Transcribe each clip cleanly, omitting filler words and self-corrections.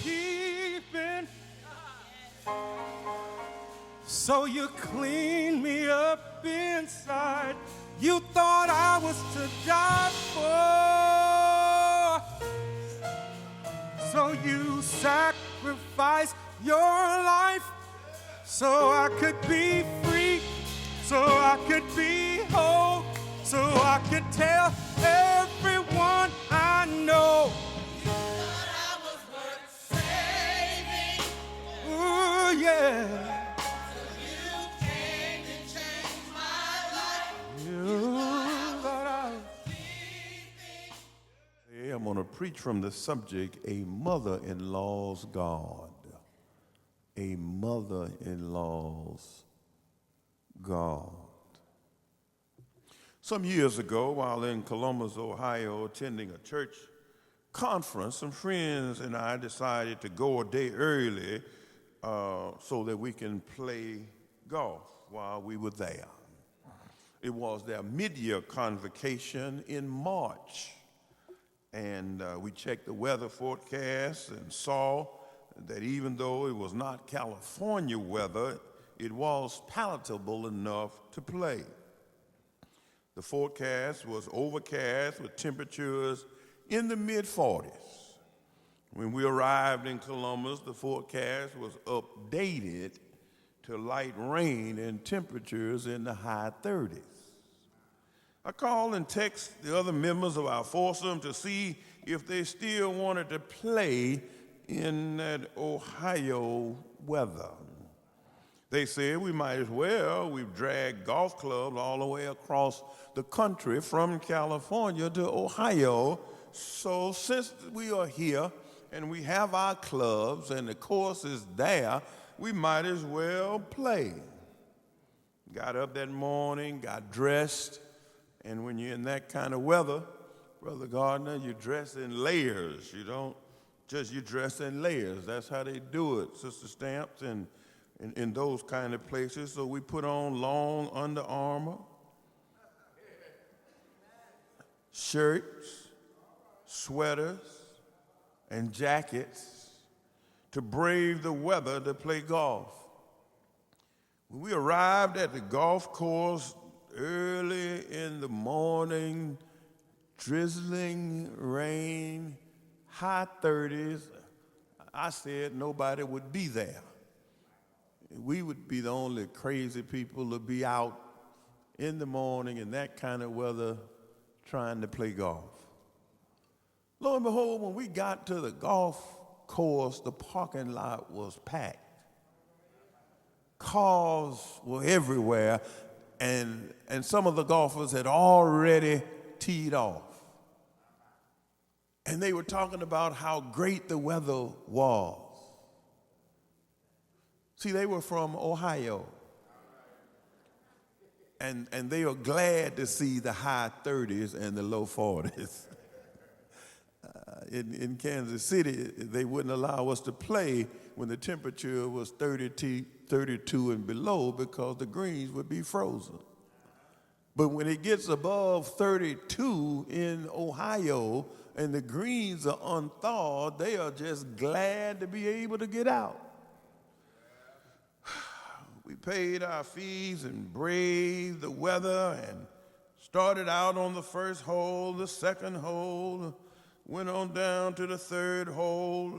keeping. So you clean me up inside. You thought I was to die for. So you sacrificed your life so I could be free, so I could be whole, so I could tell everyone I know. You thought I was worth saving. Ooh, yeah. So you came and changed my life. You thought I was sleeping. Today I'm going to preach from the subject, A Mother-in-Law's God. A mother-in-law's God. Some years ago, while in Columbus, Ohio, attending a church conference, some friends and I decided to go a day early so that we can play golf while we were there. It was their mid-year convocation in March, and we checked the weather forecast and saw that even though it was not California weather, it was palatable enough to play. The forecast was overcast with temperatures in the mid-40s. When we arrived in Columbus, the forecast was updated to light rain and temperatures in the high 30s. I called and texted the other members of our foursome to see if they still wanted to play in that Ohio weather. They said we might as well. We've dragged golf clubs all the way across the country from California to Ohio. So since we are here and we have our clubs and the course is there, we might as well play. Got up that morning, got dressed, and when you're in that kind of weather, Brother Gardner, you dress in layers. You don't just, you dress in layers. That's how they do it, Sister Stamps, and in those kind of places. So we put on long Under Armour, shirts, sweaters, and jackets to brave the weather to play golf. When we arrived at the golf course early in the morning, drizzling rain, high 30s, I said nobody would be there. We would be the only crazy people to be out in the morning in that kind of weather trying to play golf. Lo and behold, when we got to the golf course, the parking lot was packed. Cars were everywhere, and some of the golfers had already teed off. And they were talking about how great the weather was. See, they were from Ohio, and they were glad to see the high 30s and the low 40s. In Kansas City, they wouldn't allow us to play when the temperature was 32 and below because the greens would be frozen. But when it gets above 32 in Ohio and the greens are unthawed, they are just glad to be able to get out. We paid our fees and braved the weather and started out on the first hole, the second hole, went on down to the third hole,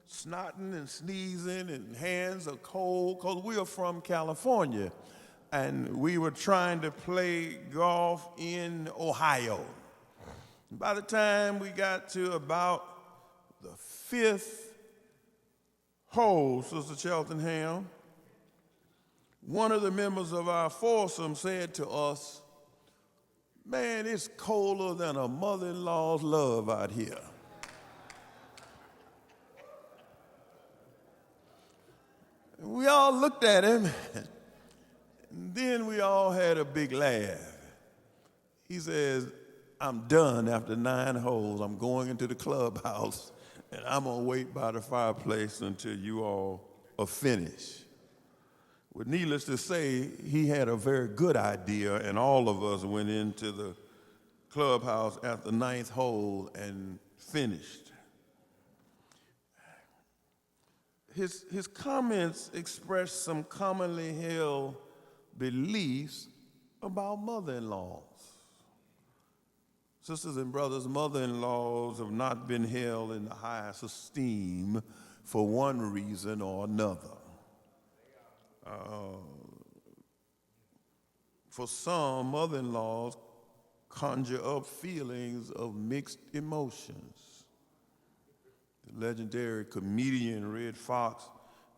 snotting and sneezing and hands are cold because we are from California and we were trying to play golf in Ohio. By the time we got to about the fifth hole, Sister Cheltenham, one of the members of our foursome said to us, "Man, it's colder than a mother-in-law's love out here." We all looked at him, and then we all had a big laugh. He says, "I'm done after 9 holes. I'm going into the clubhouse, and I'm going to wait by the fireplace until you all are finished." Well, needless to say, he had a very good idea, and all of us went into the clubhouse at the 9th hole and finished. his comments express some commonly held beliefs about mother-in-laws. Sisters and brothers, mother-in-laws have not been held in the highest esteem for one reason or another. For some, mother-in-laws conjure up feelings of mixed emotions. The legendary comedian Red Fox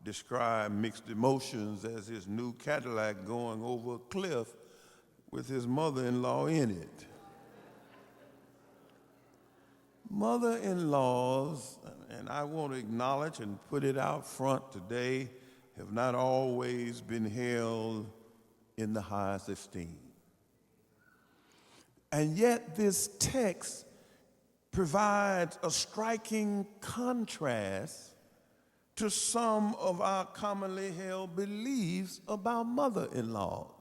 described mixed emotions as his new Cadillac going over a cliff with his mother-in-law in it. Mother-in-laws, and I want to acknowledge and put it out front today, have not always been held in the highest esteem. And yet this text provides a striking contrast to some of our commonly held beliefs about mother-in-laws.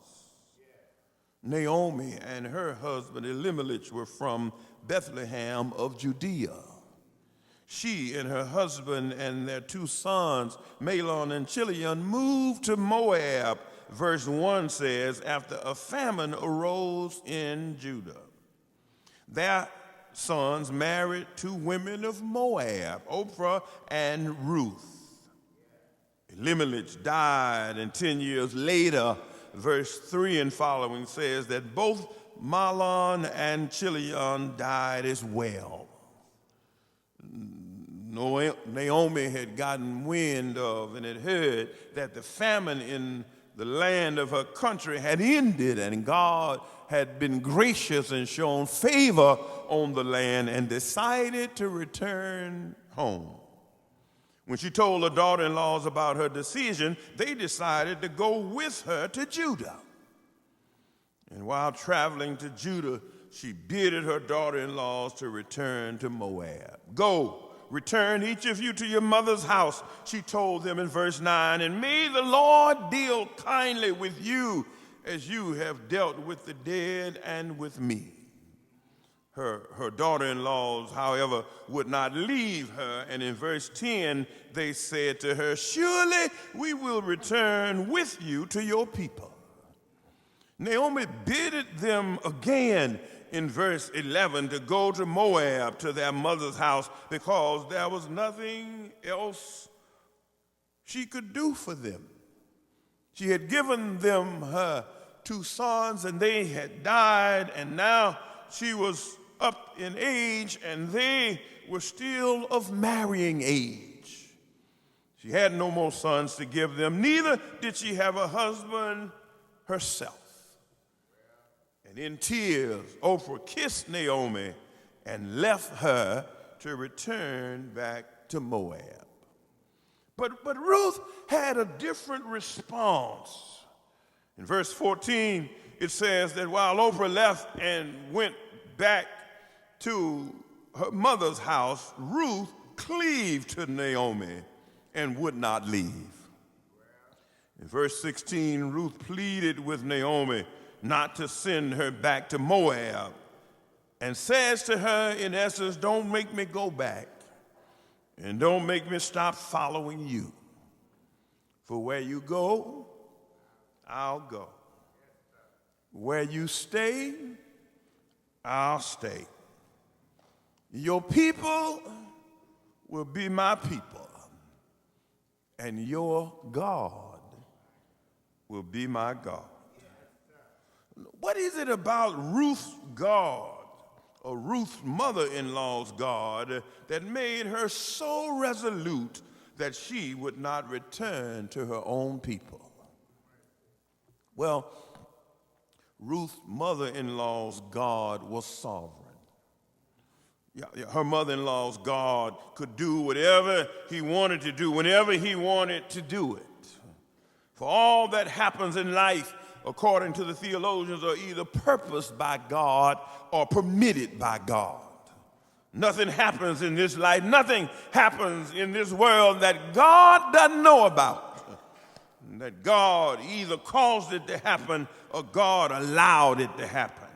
Naomi and her husband Elimelech were from Bethlehem of Judea. She and her husband and their two sons, Mahlon and Chilion, moved to Moab. Verse 1 says, after a famine arose in Judah. Their sons married two women of Moab, Oprah and Ruth. Elimelech died, and 10 years later, verse 3 and following says that both Mahlon and Chilion died as well. Naomi had gotten wind of and had heard that the famine in the land of her country had ended, and God had been gracious and shown favor on the land, and decided to return home. When she told her daughter-in-laws about her decision, they decided to go with her to Judah. And while traveling to Judah, she bidded her daughter-in-laws to return to Moab. Go, return each of you to your mother's house, she told them in verse 9, and may the Lord deal kindly with you as you have dealt with the dead and with me. Her daughter-in-laws, however, would not leave her, and in verse 10, they said to her, surely we will return with you to your people. Naomi bidded them again in verse 11 to go to Moab, to their mother's house, because there was nothing else she could do for them. She had given them her two sons, and they had died, and now she was up in age, and they were still of marrying age. She had no more sons to give them, neither did she have a husband herself. And in tears, Oprah kissed Naomi and left her to return back to Moab. But Ruth had a different response. In verse 14, it says that while Oprah left and went back to her mother's house, Ruth cleaved to Naomi and would not leave. In verse 16, Ruth pleaded with Naomi not to send her back to Moab, and says to her, in essence, don't make me go back, and don't make me stop following you. For where you go, I'll go. Where you stay, I'll stay. Your people will be my people, and your God will be my God. What is it about Ruth's God, or Ruth's mother-in-law's God, that made her so resolute that she would not return to her own people? Well, Ruth's mother-in-law's God was sovereign. Her mother-in-law's God could do whatever he wanted to do, whenever he wanted to do it. For all that happens in life, according to the theologians, are either purposed by God or permitted by God. Nothing happens in this life, nothing happens in this world that God doesn't know about. That God either caused it to happen or God allowed it to happen.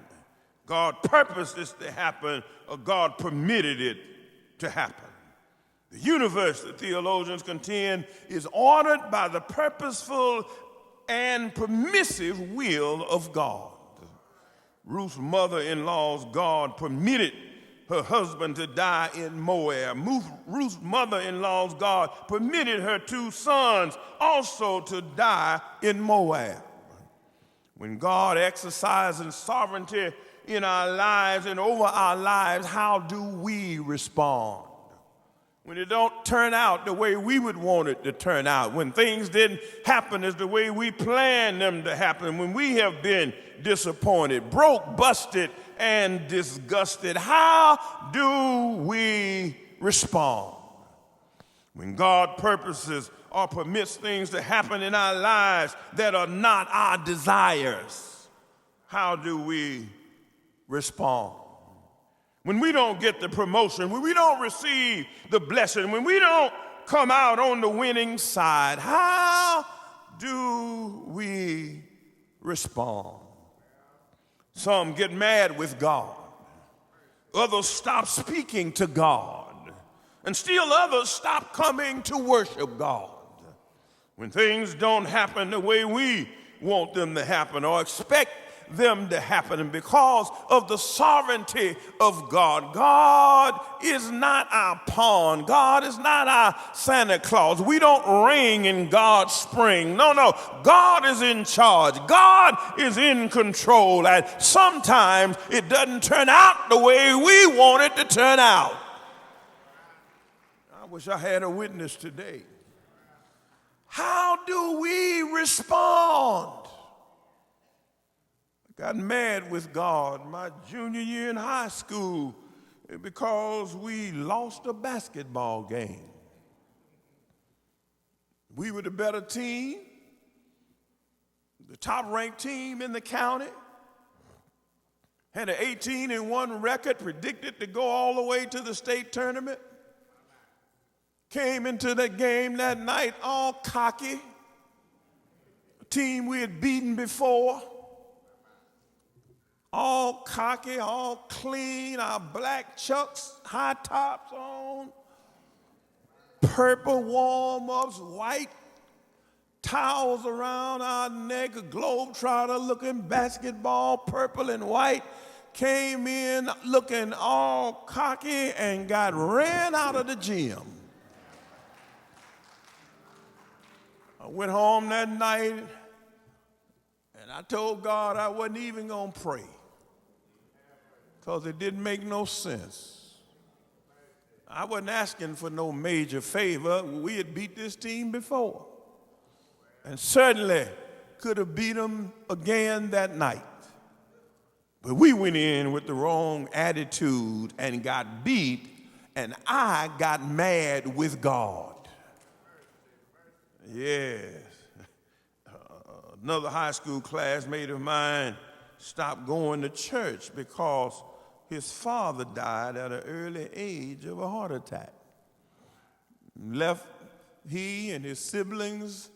God purposed this to happen or God permitted it to happen. The universe, the theologians contend, is ordered by the purposeful and permissive will of God. Ruth's mother-in-law's God permitted her husband to die in Moab. Ruth's mother-in-law's God permitted her two sons also to die in Moab. When God exercises sovereignty in our lives and over our lives, how do we respond? When it don't turn out the way we would want it to turn out, when things didn't happen as the way we planned them to happen, when we have been disappointed, broke, busted, and disgusted, how do we respond? When God purposes or permits things to happen in our lives that are not our desires, how do we respond? When we don't get the promotion, when we don't receive the blessing, when we don't come out on the winning side, how do we respond? Some get mad with God. Others stop speaking to God. And still others stop coming to worship God. When things don't happen the way we want them to happen or expect them to happen, and because of the sovereignty of God, God is not our pawn. God is not our Santa Claus. We don't ring in God's spring. No. God is in charge. God is in control. And sometimes it doesn't turn out the way we want it to turn out. I wish I had a witness today. How do we respond? Got mad with God my junior year in high school because we lost a basketball game. We were the better team, the top-ranked team in the county, had an 18-1 record, predicted to go all the way to the state tournament. Came into that game that night all cocky, a team we had beaten before. All cocky, all clean, our black Chucks, high tops on, purple warm-ups, white towels around our neck, a globetrotter-looking basketball, purple and white, came in looking all cocky and got ran out of the gym. I went home that night and I told God I wasn't even going to pray, because it didn't make no sense. I wasn't asking for no major favor. We had beat this team before, and certainly could have beat them again that night. But we went in with the wrong attitude and got beat, and I got mad with God. Yes. Another high school classmate of mine stopped going to church because his father died at an early age of a heart attack. Left he and his siblings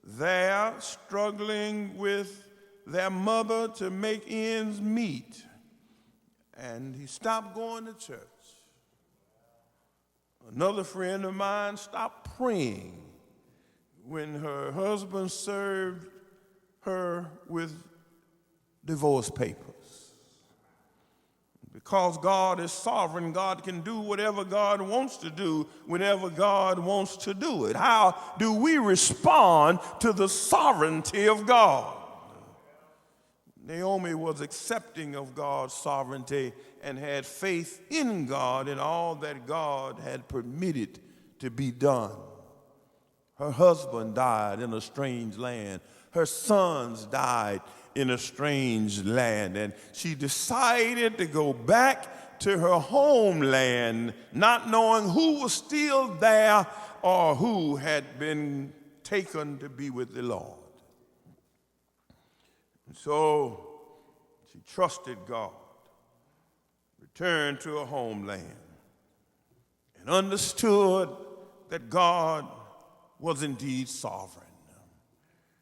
there struggling with their mother to make ends meet. And he stopped going to church. Another friend of mine stopped praying when her husband served her with divorce papers. Because God is sovereign, God can do whatever God wants to do whenever God wants to do it. How do we respond to the sovereignty of God? Naomi was accepting of God's sovereignty and had faith in God and all that God had permitted to be done. Her husband died in a strange land. Her sons died in a strange land, and she decided to go back to her homeland, not knowing who was still there or who had been taken to be with the Lord. And so she trusted God, returned to her homeland, and understood that God was indeed sovereign.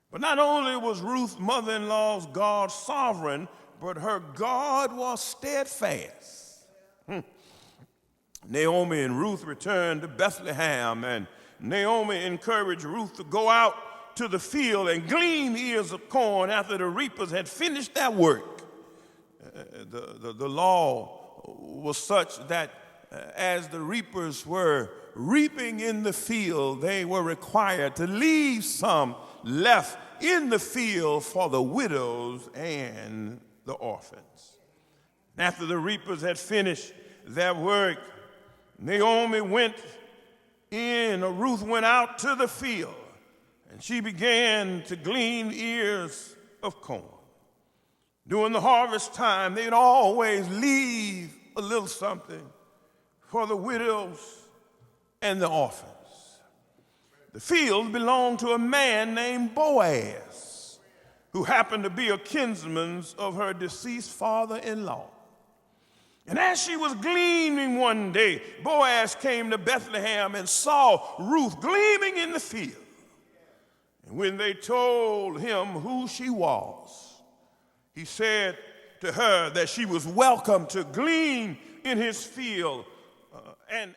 But not only was Ruth's mother-in-law's God sovereign, but her God was steadfast. Naomi and Ruth returned to Bethlehem, and Naomi encouraged Ruth to go out to the field and glean ears of corn after the reapers had finished their work. The law was such that as the reapers were reaping in the field, they were required to leave some left in the field for the widows and the orphans. After the reapers had finished their work, Naomi went in, or Ruth went out to the field, and she began to glean ears of corn. During the harvest time, they'd always leave a little something for the widows and the orphans. The field belonged to a man named Boaz, who happened to be a kinsman of her deceased father-in-law. And as she was gleaning one day, Boaz came to Bethlehem and saw Ruth gleaning in the field. And when they told him who she was, he said to her that she was welcome to glean in his field. And